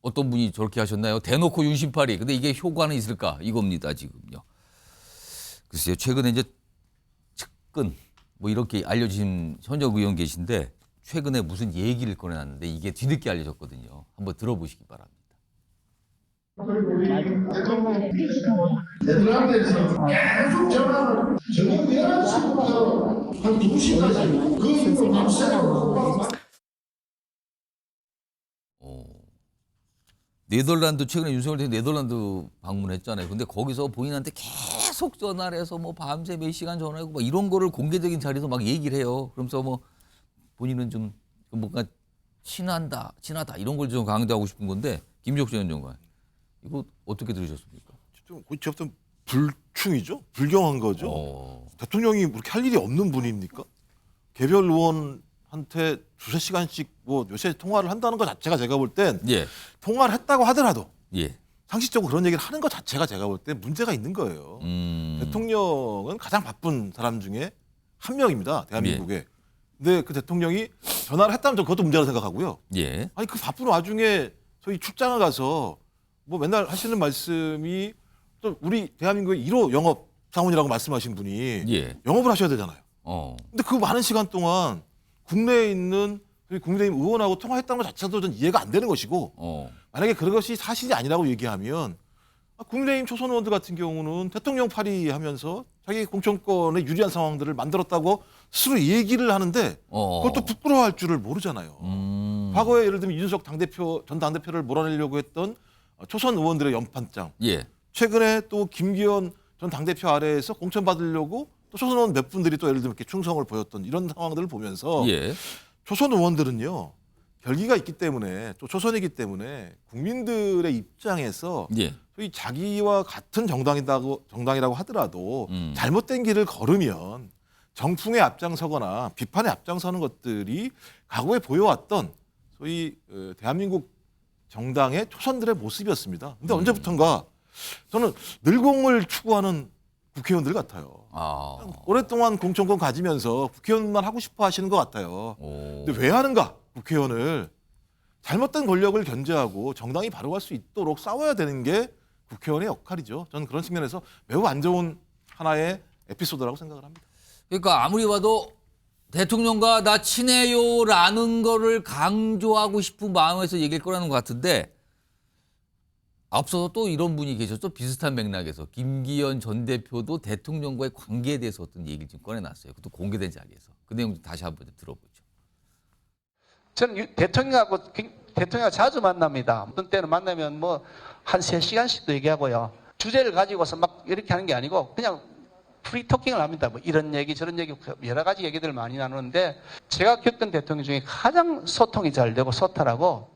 어떤 분이 저렇게 하셨나요? 대놓고 윤심팔이. 근데 이게 효과는 있을까? 이겁니다, 지금요. 글쎄요, 최근에 이제 측근 뭐 이렇게 알려진 현역 의원 계신데 최근에 무슨 얘기를 꺼내놨는데 이게 뒤늦게 알려졌거든요. 한번 들어보시기 바랍니다. 네덜란드에서 계속 전화를 저녁 11시부터 한 2시까지 그 이후로 밤새도록 네덜란드 최근에 윤석열 대통령이 네덜란드 방문했잖아요. 근데 거기서 본인한테 계속 전화를 해서 뭐 밤새 몇 시간 전화하고 막 이런 거를 공개적인 자리에서 막 얘기를 해요. 그러면서 뭐 본인은 좀 뭔가 친하다 이런 걸 좀 강조하고 싶은 건데 김종철 전 장관 이거 어떻게 들으셨습니까? 좀 고치 없던 불충이죠. 불경한 거죠. 대통령이 그렇게 할 일이 없는 분입니까? 개별 의원한테 두세 시간씩 뭐 몇 시간씩 통화를 한다는 것 자체가 제가 볼 땐 예. 통화를 했다고 하더라도 예. 상식적으로 그런 얘기를 하는 것 자체가 제가 볼 때 문제가 있는 거예요. 대통령은 가장 바쁜 사람 중에 한 명입니다. 대한민국에. 근데 그 대통령이 전화를 했다면 저는 그것도 문제라고 생각하고요. 예. 아니 그 바쁜 와중에 저희 출장을 가서 뭐 맨날 하시는 말씀이 또 우리 대한민국의 1호 영업 사원이라고 말씀하신 분이 예. 영업을 하셔야 되잖아요. 근데 그 많은 시간 동안 국내에 있는 저희 국민의힘 의원하고 통화했다는 것 자체도 전 이해가 안 되는 것이고 만약에 그것이 사실이 아니라고 얘기하면 국민의힘 초선 의원들 같은 경우는 대통령 파리하면서 자기 공천권에 유리한 상황들을 만들었다고 스스로 얘기를 하는데 그것도 부끄러워할 줄을 모르잖아요. 과거에 예를 들면 이준석 전 당대표를 몰아내려고 했던 초선 의원들의 연판장. 예. 최근에 또 김기현 전 당대표 아래에서 공천 받으려고 또 초선 의원 몇 분들이 또 예를 들면 이렇게 충성을 보였던 이런 상황들을 보면서 예. 초선 의원들은요. 결기가 있기 때문에 또 초선이기 때문에 국민들의 입장에서 예. 소위 자기와 같은 정당이라고 하더라도 잘못된 길을 걸으면 정풍에 앞장서거나 비판에 앞장서는 것들이 과거에 보여왔던 소위 대한민국 정당의 초선들의 모습이었습니다. 근데 언제부턴가 저는 늘공을 추구하는 국회의원들 같아요. 오랫동안 공천권 가지면서 국회의원만 하고 싶어 하시는 것 같아요. 근데 왜 하는가? 국회의원을 잘못된 권력을 견제하고 정당이 바로 갈 수 있도록 싸워야 되는 게 국회의원의 역할이죠. 저는 그런 측면에서 매우 안 좋은 하나의 에피소드라고 생각을 합니다. 그러니까 아무리 봐도 대통령과 나 친해요라는 거를 강조하고 싶은 마음에서 얘기를 꺼내는 것 같은데 앞서서 또 이런 분이 계셨죠. 비슷한 맥락에서 김기현 전 대표도 대통령과의 관계에 대해서 어떤 얘기를 좀 꺼내놨어요. 그것도 공개된 자리에서. 그 내용 좀 다시 한번 들어보죠. 저는 대통령하고 자주 만납니다. 어떤 때는 만나면 뭐 한 3시간씩도 얘기하고요. 주제를 가지고서 막 이렇게 하는 게 아니고 그냥 프리토킹을 합니다. 뭐 이런 얘기 저런 얘기 여러 가지 얘기들을 많이 나누는데 제가 겪은 대통령 중에 가장 소통이 잘 되고 소탈하고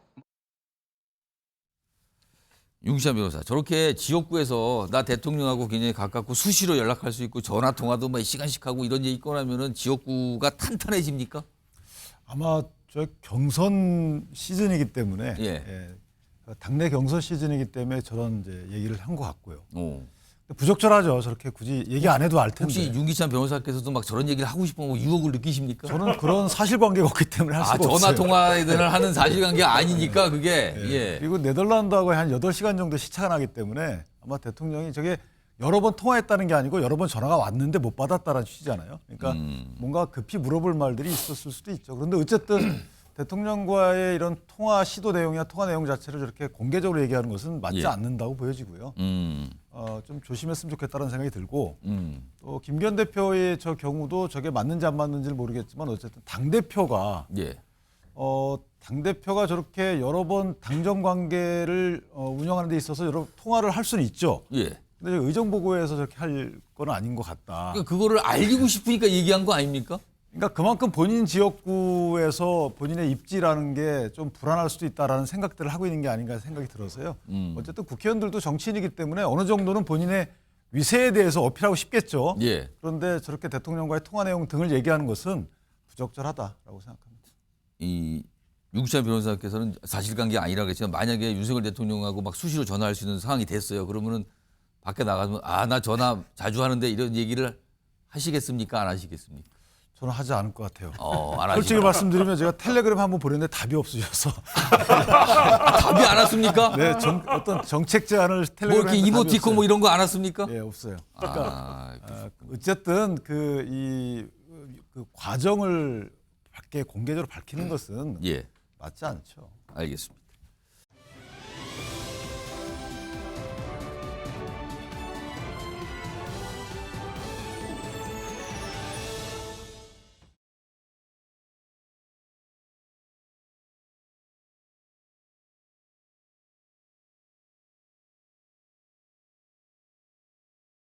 윤기찬 변호사 저렇게 지역구에서 나 대통령하고 굉장히 가깝고 수시로 연락할 수 있고 전화 통화도 막 시간씩 하고 이런 얘기 꺼내면은 지역구가 탄탄해집니까? 아마 저 경선 시즌이기 때문에 당내 경선 시즌이기 때문에 저런 이제 얘기를 한 것 같고요. 부적절하죠. 저렇게 굳이 얘기 안 해도 알 텐데. 혹시 윤기찬 변호사께서도 막 저런 얘기를 하고 싶은 거 유혹을 느끼십니까? 저는 그런 사실관계가 없기 때문에 할 수가 없어요. 전화 통화를 하는 사실관계가 아니니까 그게. 예. 그리고 네덜란드하고 한 8시간 정도 시차가 나기 때문에 아마 대통령이 저게 여러 번 통화했다는 게 아니고 여러 번 전화가 왔는데 못 받았다라는 취지잖아요. 그러니까 뭔가 급히 물어볼 말들이 있었을 수도 있죠. 그런데 어쨌든 대통령과의 이런 통화 시도 내용이나 통화 내용 자체를 저렇게 공개적으로 얘기하는 것은 맞지 않는다고 보여지고요. 좀 조심했으면 좋겠다는 생각이 들고 또 김기현 대표의 저 경우도 저게 맞는지 안 맞는지를 모르겠지만 어쨌든 당대표가 당대표가 저렇게 여러 번 당정 관계를 운영하는 데 있어서 여러 통화를 할 수는 있죠. 근데 의정보고에서 저렇게 할 건 아닌 것 같다. 그러니까 그거를 알리고 싶으니까 얘기한 거 아닙니까? 그러니까 그만큼 본인 지역구에서 본인의 입지라는 게 좀 불안할 수도 있다라는 생각들을 하고 있는 게 아닌가 생각이 들어서요. 어쨌든 국회의원들도 정치인이기 때문에 어느 정도는 본인의 위세에 대해서 어필하고 싶겠죠. 그런데 저렇게 대통령과의 통화 내용 등을 얘기하는 것은 부적절하다라고 생각합니다. 이 윤기찬 변호사께서는 사실관계 아니라고 했지만 만약에 윤석열 대통령하고 막 수시로 전화할 수 있는 상황이 됐어요. 그러면은 밖에 나가면 나 전화 자주 하는데 이런 얘기를 하시겠습니까? 안 하시겠습니까? 저는 하지 않을 것 같아요. 안 솔직히 하시구나. 말씀드리면 제가 텔레그램 한번 보냈는데 답이 없으셔서 답이 안 왔습니까? 네, 어떤 정책 제안을 뭐 텔레그램에 이렇게 이모티콘 뭐 이런 거 안 왔습니까? 예, 없어요. 그러니까 아, 어쨌든 그 과정을 밖에 공개적으로 밝히는 것은 예, 맞지 않죠. 알겠습니다.